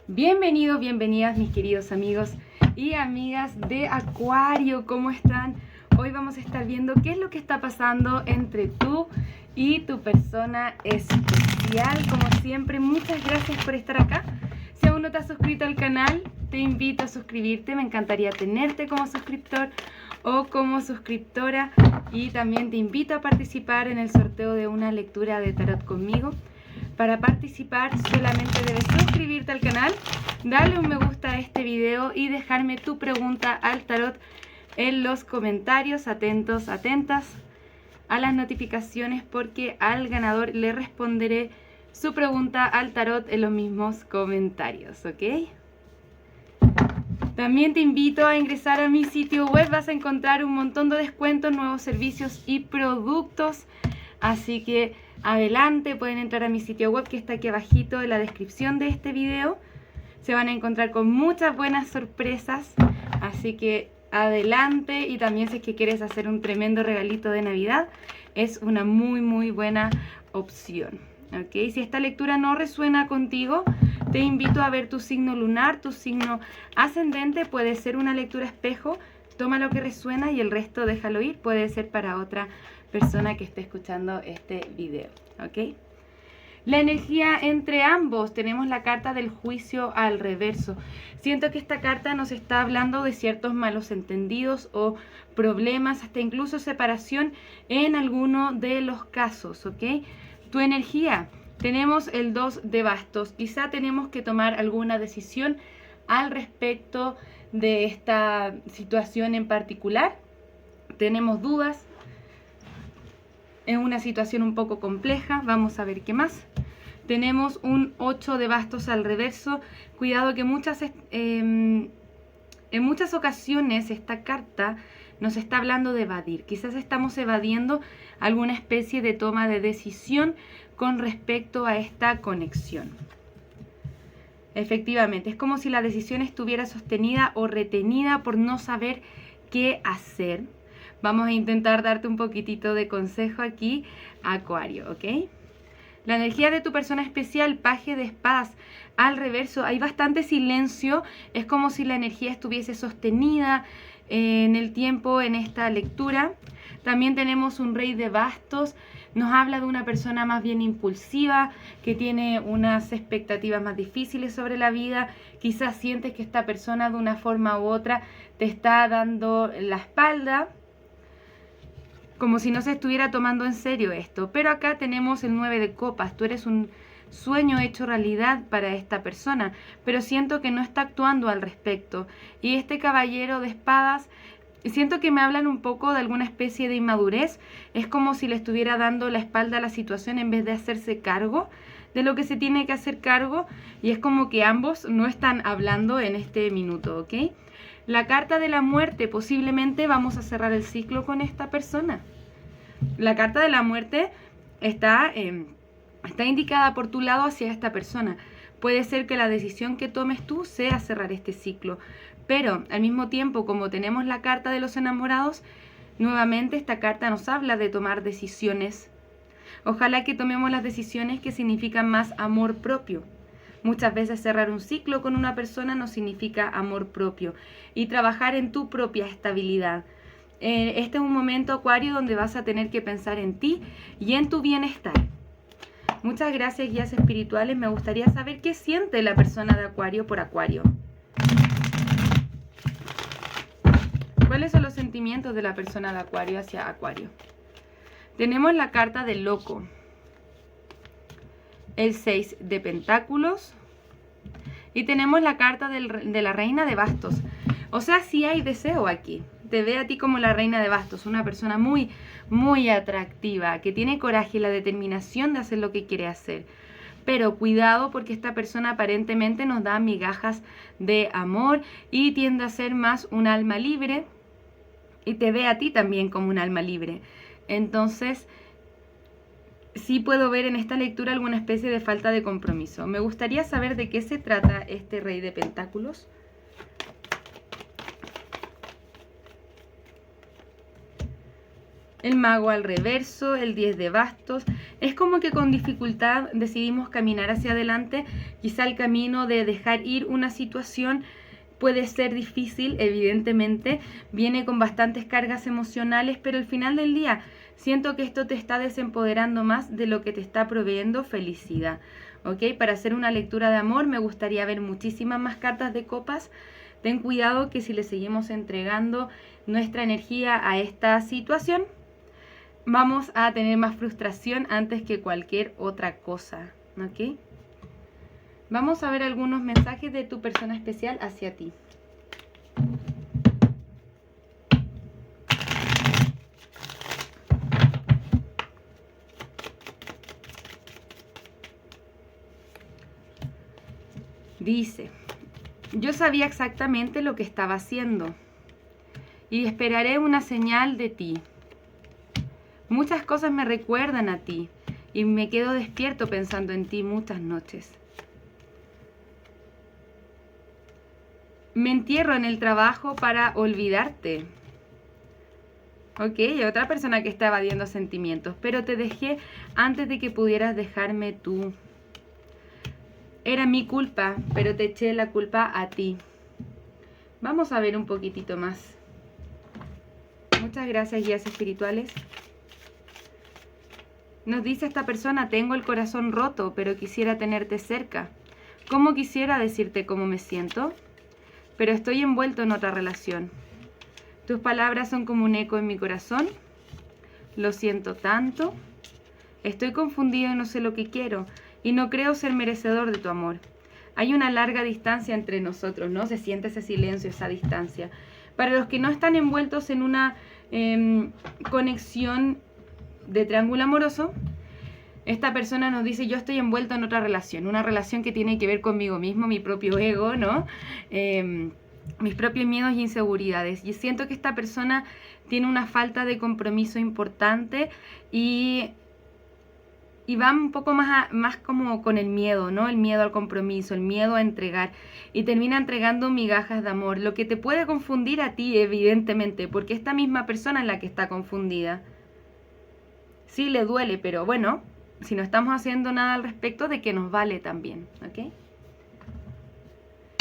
Bienvenidos, bienvenidas mis queridos amigos y amigas de Acuario, ¿cómo están? Hoy vamos a estar viendo qué es lo que está pasando entre tú y tu persona especial. Como siempre, muchas gracias por estar acá. Si aún no te has suscrito al canal, te invito a suscribirte. Me encantaría tenerte como suscriptor o como suscriptora. Y también te invito a participar en el sorteo de una lectura de tarot conmigo. Para participar solamente debes suscribirte al canal, darle un me gusta a este video y dejarme tu pregunta al tarot en los comentarios. Atentos, atentas a las notificaciones porque al ganador le responderé su pregunta al tarot en los mismos comentarios, ¿ok? También te invito a ingresar a mi sitio web. Vas a encontrar un montón de descuentos, nuevos servicios y productos. Así que adelante, pueden entrar a mi sitio web que está aquí abajito en la descripción de este video. Se van a encontrar con muchas buenas sorpresas. Así que adelante, y también si es que quieres hacer un tremendo regalito de Navidad, es una muy buena opción. ¿Ok? Si esta lectura no resuena contigo, te invito a ver tu signo lunar, tu signo ascendente. Puede ser una lectura espejo. Toma lo que resuena y el resto déjalo ir. Puede ser para otra persona que esté escuchando este video, ¿ok? La energía entre ambos, tenemos la carta del juicio al reverso. Siento que esta carta nos está hablando de ciertos malos entendidos o problemas, hasta incluso separación en alguno de los casos, ¿ok? Tu energía, tenemos el 2 de bastos. Quizá tenemos que tomar alguna decisión al respecto de esta situación en particular. Tenemos dudas. Es una situación un poco compleja. Vamos a ver qué más. Tenemos un 8 de bastos al reverso. Cuidado que en muchas ocasiones esta carta nos está hablando de evadir. Quizás estamos evadiendo alguna especie de toma de decisión con respecto a esta conexión. Efectivamente, es como si la decisión estuviera sostenida o retenida por no saber qué hacer. Vamos a intentar darte un poquitito de consejo aquí, Acuario, ¿ok? La energía de tu persona especial, paje de espadas al reverso. Hay bastante silencio. Es como si la energía estuviese sostenida en el tiempo en esta lectura. También tenemos un rey de bastos. Nos habla de una persona más bien impulsiva, que tiene unas expectativas más difíciles sobre la vida. Quizás sientes que esta persona de una forma u otra te está dando la espalda, como si no se estuviera tomando en serio esto. Pero acá tenemos el 9 de copas. Tú eres un sueño hecho realidad para esta persona, pero siento que no está actuando al respecto. Y este caballero de espadas, siento que me hablan un poco de alguna especie de inmadurez. Es como si le estuviera dando la espalda a la situación en vez de hacerse cargo de lo que se tiene que hacer cargo. Y es como que ambos no están hablando en este minuto, ¿ok? La carta de la muerte, posiblemente vamos a cerrar el ciclo con esta persona. La carta de la muerte está indicada por tu lado hacia esta persona. Puede ser que la decisión que tomes tú sea cerrar este ciclo, pero al mismo tiempo, como tenemos la carta de los enamorados, nuevamente esta carta nos habla de tomar decisiones. Ojalá que tomemos las decisiones que significan más amor propio. Muchas veces cerrar un ciclo con una persona no significa amor propio y trabajar en tu propia estabilidad. Este es un momento, Acuario, donde vas a tener que pensar en ti y en tu bienestar. Muchas gracias, guías espirituales. Me gustaría saber qué siente la persona de Acuario por Acuario. ¿Cuáles son los sentimientos de la persona de Acuario hacia Acuario? Tenemos la carta del loco, el 6 de pentáculos y tenemos la carta de la reina de bastos. O sea, sí hay deseo aquí. Te ve a ti como la reina de bastos, una persona muy atractiva, que tiene coraje y la determinación de hacer lo que quiere hacer. Pero cuidado, porque esta persona aparentemente nos da migajas de amor y tiende a ser más un alma libre, y te ve a ti también como un alma libre. Entonces, sí puedo ver en esta lectura alguna especie de falta de compromiso. Me gustaría saber de qué se trata este rey de pentáculos. el mago al reverso, el 10 de bastos. Es como que con dificultad decidimos caminar hacia adelante. Quizá el camino de dejar ir una situación puede ser difícil, evidentemente. Viene con bastantes cargas emocionales, pero al final del día siento que esto te está desempoderando más de lo que te está proveyendo felicidad. ¿Ok? Para hacer una lectura de amor me gustaría ver muchísimas más cartas de copas. Ten cuidado que si le seguimos entregando nuestra energía a esta situación, vamos a tener más frustración antes que cualquier otra cosa, ¿ok? Vamos a ver algunos mensajes de tu persona especial hacia ti. Dice: yo sabía exactamente lo que estaba haciendo y esperaré una señal de ti. Muchas cosas me recuerdan a ti y me quedo despierto pensando en ti muchas noches. Me entierro en el trabajo para olvidarte. Ok, otra persona que está evadiendo sentimientos, pero te dejé antes de que pudieras dejarme tú. Era mi culpa, pero te eché la culpa a ti. Vamos a ver un poquitito más. Muchas gracias, guías espirituales. Nos dice esta persona: tengo el corazón roto, pero quisiera tenerte cerca. ¿Cómo quisiera decirte cómo me siento? Pero estoy envuelto en otra relación. Tus palabras son como un eco en mi corazón. Lo siento tanto. Estoy confundido y no sé lo que quiero, y no creo ser merecedor de tu amor. Hay una larga distancia entre nosotros, ¿no? Se siente ese silencio, esa distancia. Para los que no están envueltos en una conexión de triángulo amoroso, esta persona nos dice: yo estoy envuelto en otra relación, una relación que tiene que ver conmigo mismo, mi propio ego, ¿no? Mis propios miedos y inseguridades. Y siento que esta persona tiene una falta de compromiso importante y va un poco más como con el miedo, ¿no? El miedo al compromiso, el miedo a entregar. Y termina entregando migajas de amor, lo que te puede confundir a ti, evidentemente, porque esta misma persona es la que está confundida. Sí, le duele, pero bueno, si no estamos haciendo nada al respecto, de que nos vale también, ¿ok?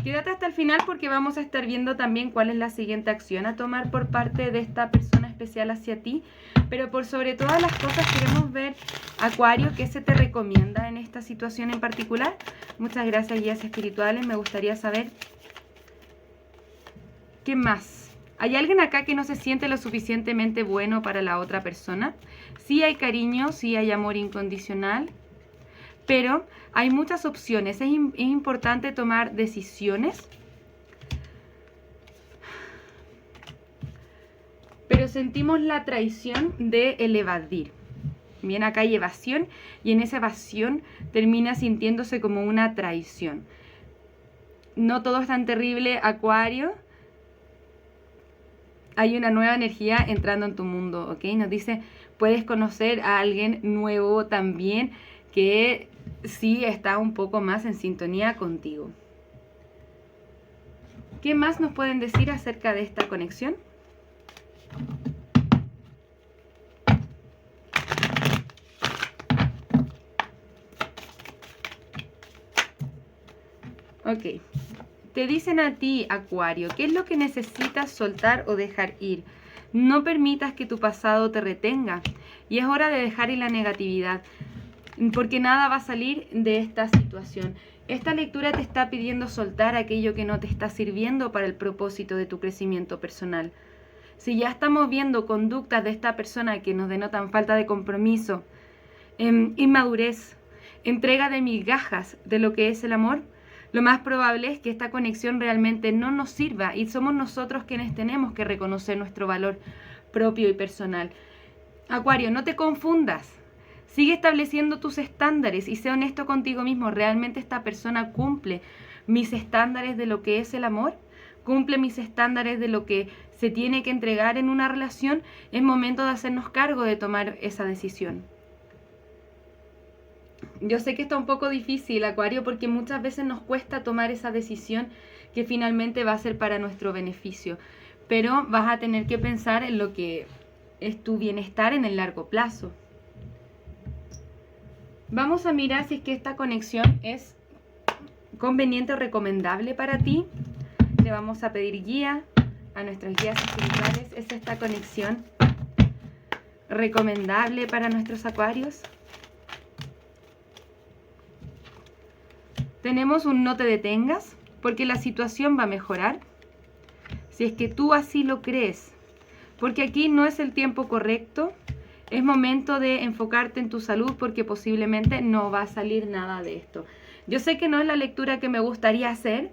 Quédate hasta el final porque vamos a estar viendo también cuál es la siguiente acción a tomar por parte de esta persona especial hacia ti. Pero por sobre todas las cosas queremos ver, Acuario, qué se te recomienda en esta situación en particular. Muchas gracias, guías espirituales. Me gustaría saber qué más. ¿Hay alguien acá que no se siente lo suficientemente bueno para la otra persona? Sí hay cariño, sí hay amor incondicional, pero hay muchas opciones. Es importante tomar decisiones, pero sentimos la traición de el evadir. Bien, acá hay evasión y en esa evasión termina sintiéndose como una traición. No todo es tan terrible, Acuario. Hay una nueva energía entrando en tu mundo, ¿ok? Nos dice: puedes conocer a alguien nuevo también que sí está un poco más en sintonía contigo. ¿Qué más nos pueden decir acerca de esta conexión? Ok. Te dicen a ti, Acuario, ¿qué es lo que necesitas soltar o dejar ir? No permitas que tu pasado te retenga. Y es hora de dejar ir la negatividad, porque nada va a salir de esta situación. Esta lectura te está pidiendo soltar aquello que no te está sirviendo para el propósito de tu crecimiento personal. Si ya estamos viendo conductas de esta persona que nos denotan falta de compromiso, inmadurez, entrega de migajas de lo que es el amor, lo más probable es que esta conexión realmente no nos sirva y somos nosotros quienes tenemos que reconocer nuestro valor propio y personal. Acuario, no te confundas. Sigue estableciendo tus estándares y sé honesto contigo mismo. ¿Realmente esta persona cumple mis estándares de lo que es el amor? ¿Cumple mis estándares de lo que se tiene que entregar en una relación? Es momento de hacernos cargo de tomar esa decisión. Yo sé que está un poco difícil, Acuario, porque muchas veces nos cuesta tomar esa decisión que finalmente va a ser para nuestro beneficio. Pero vas a tener que pensar en lo que es tu bienestar en el largo plazo. Vamos a mirar si es que esta conexión es conveniente o recomendable para ti. Le vamos a pedir guía a nuestras guías espirituales. ¿Es esta conexión recomendable para nuestros acuarios? Tenemos un no te detengas, porque la situación va a mejorar, si es que tú así lo crees, porque aquí no es el tiempo correcto, es momento de enfocarte en tu salud, porque posiblemente no va a salir nada de esto. Yo sé que no es la lectura que me gustaría hacer,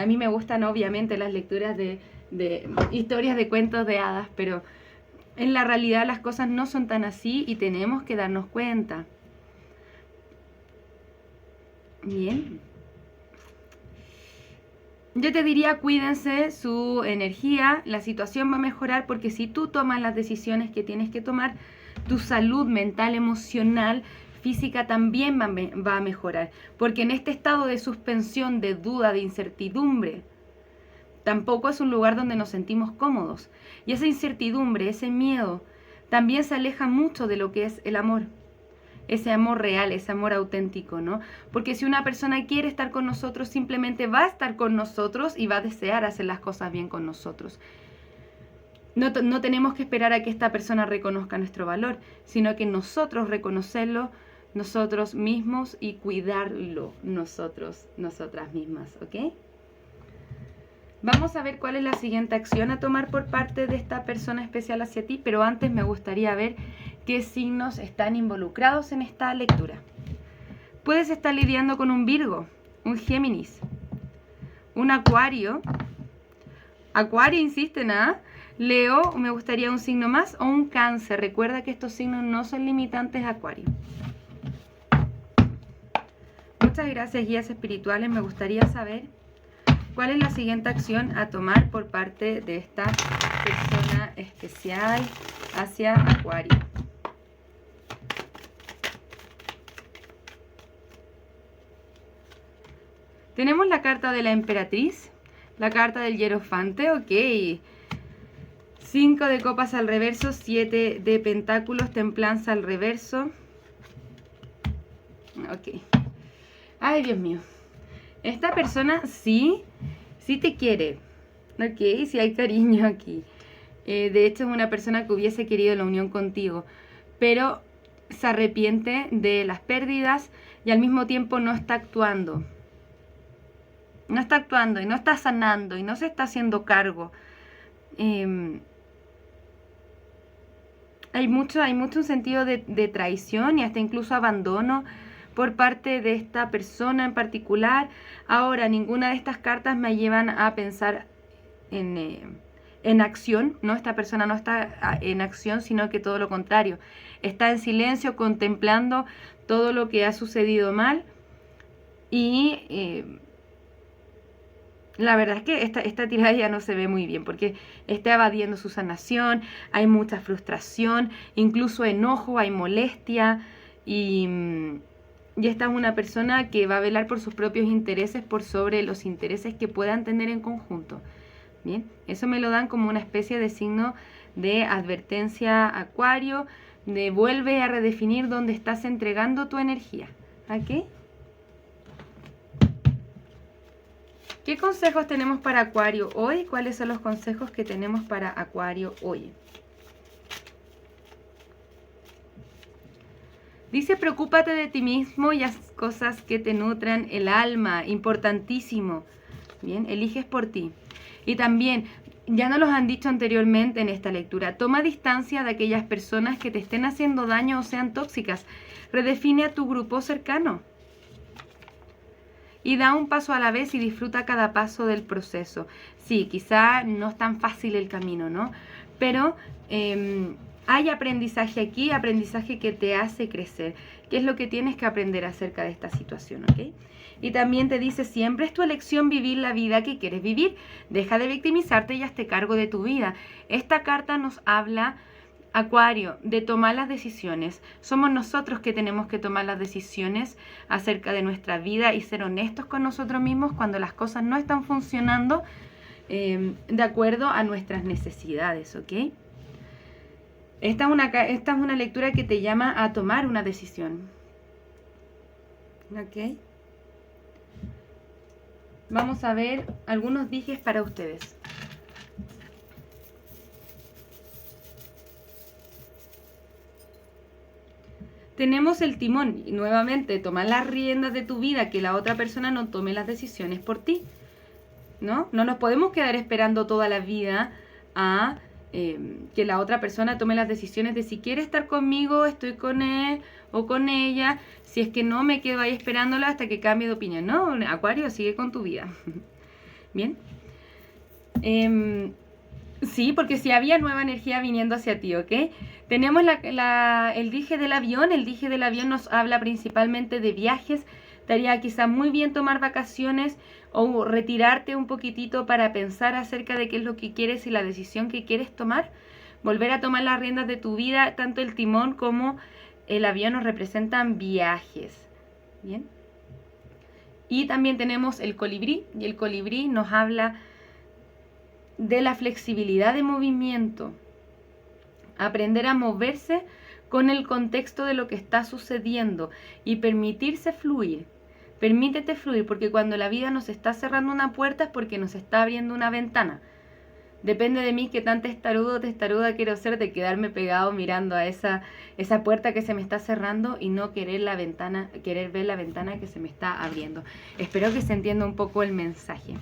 a mí me gustan obviamente las lecturas de historias de cuentos de hadas, pero en la realidad las cosas no son tan así y tenemos que darnos cuenta. Bien. Yo te diría, cuídense su energía, la situación va a mejorar porque si tú tomas las decisiones que tienes que tomar, tu salud mental, emocional, física también va a mejorar. Porque en este estado de suspensión, de duda, de incertidumbre, tampoco es un lugar donde nos sentimos cómodos. Y esa incertidumbre, ese miedo, también se aleja mucho de lo que es el amor. Ese amor real, ese amor auténtico, ¿no? Porque si una persona quiere estar con nosotros, simplemente va a estar con nosotros y va a desear hacer las cosas bien con nosotros. No tenemos que esperar a que esta persona reconozca nuestro valor, sino que nosotros reconocerlo nosotros mismos y cuidarlo nosotras mismas, ¿ok? Vamos a ver cuál es la siguiente acción a tomar por parte de esta persona especial hacia ti, pero antes me gustaría ver qué signos están involucrados en esta lectura. Puedes estar lidiando con un Virgo, un Géminis, un Acuario. Acuario, insiste, nada. Leo, me gustaría un signo más, o un Cáncer. Recuerda que estos signos no son limitantes a Acuario. Muchas gracias, guías espirituales. Me gustaría saber cuál es la siguiente acción a tomar por parte de esta persona especial hacia Acuario. Tenemos la carta de la emperatriz, la carta del hierofante, ok. 5 de copas al reverso, 7 de pentáculos, templanza al reverso. Ok. Ay, Dios mío. Esta persona sí te quiere. Ok, sí hay cariño aquí. De hecho, es una persona que hubiese querido la unión contigo, pero se arrepiente de las pérdidas y al mismo tiempo no está actuando. No está actuando y no está sanando y no se está haciendo cargo. Hay mucho un sentido de traición y hasta incluso abandono por parte de esta persona en particular. Ahora, ninguna de estas cartas me llevan a pensar en acción, ¿no? Esta persona no está en acción, sino que todo lo contrario. Está en silencio, contemplando todo lo que ha sucedido mal y la verdad es que esta tirada ya no se ve muy bien porque está evadiendo su sanación, hay mucha frustración, incluso enojo, hay molestia y esta es una persona que va a velar por sus propios intereses por sobre los intereses que puedan tener en conjunto. Bien, eso me lo dan como una especie de signo de advertencia, Acuario, de vuelve a redefinir dónde estás entregando tu energía. ¿Ok? ¿Qué consejos tenemos para Acuario hoy? ¿Cuáles son los consejos que tenemos para Acuario hoy? Dice, preocúpate de ti mismo y haz cosas que te nutran el alma. Importantísimo. Bien, eliges por ti. Y también, ya nos los han dicho anteriormente en esta lectura, toma distancia de aquellas personas que te estén haciendo daño o sean tóxicas. Redefine a tu grupo cercano. Y da un paso a la vez y disfruta cada paso del proceso. Sí, quizá no es tan fácil el camino, ¿no? Pero hay aprendizaje aquí, aprendizaje que te hace crecer. ¿Qué es lo que tienes que aprender acerca de esta situación, ok? Y también te dice, siempre es tu elección vivir la vida que quieres vivir. Deja de victimizarte y hazte cargo de tu vida. Esta carta nos habla, Acuario, de tomar las decisiones. Somos nosotros que tenemos que tomar las decisiones acerca de nuestra vida y ser honestos con nosotros mismos cuando las cosas no están funcionando de acuerdo a nuestras necesidades, ¿ok? Esta es una lectura que te llama a tomar una decisión. ¿Ok? Vamos a ver algunos dijes para ustedes. Tenemos el timón, y nuevamente, tomar las riendas de tu vida, que la otra persona no tome las decisiones por ti, ¿no? No nos podemos quedar esperando toda la vida a que la otra persona tome las decisiones de si quiere estar conmigo, estoy con él o con ella, si es que no me quedo ahí esperándola hasta que cambie de opinión, ¿no? Acuario, sigue con tu vida. Bien. Sí, porque si había nueva energía viniendo hacia ti, ¿ok? Tenemos el dije del avión. El dije del avión nos habla principalmente de viajes. Estaría quizá muy bien tomar vacaciones o retirarte un poquitito para pensar acerca de qué es lo que quieres y la decisión que quieres tomar. Volver a tomar las riendas de tu vida. Tanto el timón como el avión nos representan viajes. Bien. Y también tenemos el colibrí. Y el colibrí nos habla de la flexibilidad de movimiento, aprender a moverse con el contexto de lo que está sucediendo y permitirse fluir. Permítete fluir, porque cuando la vida nos está cerrando una puerta es porque nos está abriendo una ventana. Depende de mí qué tan testarudo o testaruda quiero ser de quedarme pegado mirando a esa puerta que se me está cerrando y no querer ver la ventana que se me está abriendo. Espero que se entienda un poco el mensaje.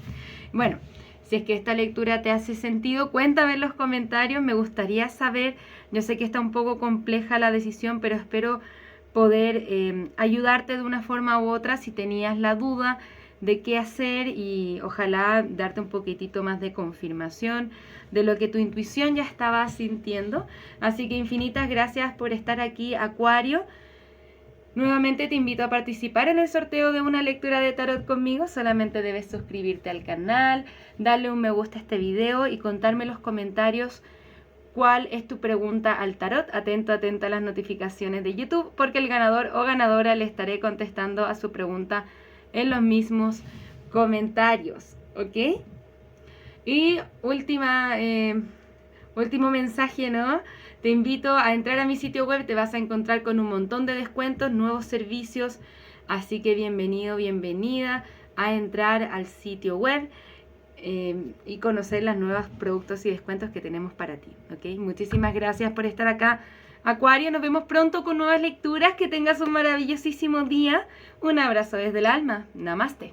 Bueno, si es que esta lectura te hace sentido, cuéntame en los comentarios, me gustaría saber. Yo sé que está un poco compleja la decisión, pero espero poder ayudarte de una forma u otra si tenías la duda de qué hacer y ojalá darte un poquitito más de confirmación de lo que tu intuición ya estaba sintiendo. Así que infinitas gracias por estar aquí, Acuario. Nuevamente te invito a participar en el sorteo de una lectura de tarot conmigo. Solamente debes suscribirte al canal, darle un me gusta a este video y contarme en los comentarios cuál es tu pregunta al tarot. Atento, atenta a las notificaciones de YouTube, porque el ganador o ganadora le estaré contestando a su pregunta en los mismos comentarios, ¿ok? Y último mensaje, ¿no? Te invito a entrar a mi sitio web, te vas a encontrar con un montón de descuentos, nuevos servicios, así que bienvenido, bienvenida a entrar al sitio web y conocer los nuevos productos y descuentos que tenemos para ti, ¿ok? Muchísimas gracias por estar acá, Acuario. Nos vemos pronto con nuevas lecturas. Que tengas un maravillosísimo día. Un abrazo desde el alma. Namaste.